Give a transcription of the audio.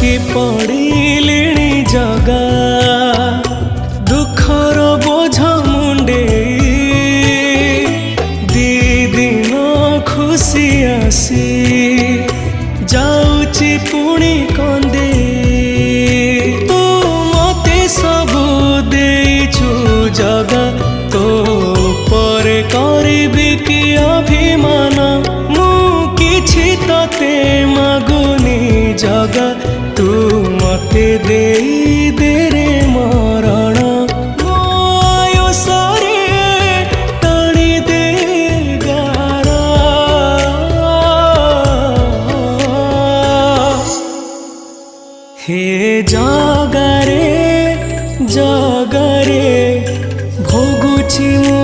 ଥକି ପଡ଼ିଲିଣି ଜଗା ଦୁଃଖର ବୋଝ ମୁଣ୍ଡେଇ ଦି ଦିନ ଖୁସି ଆସି ଯାଉଛି ପୁଣି କନ୍ଦେଇ ତୁ ମତେ ସବୁ ଦେଇଛୁ ଜଗା ତୋ ଉପରେ କରିବି କି ଅଭିମାନ ମୁଁ କିଛି ତତେ ମାଗୁନି ଜଗା ତୁ ମତେ ଦେଇ ଦେ ରେ ମରଣ ମୋ ଆୟୁଷରେ ଟାଣି ଦେ ଗାର हे जगारे जगारे भोगुची मु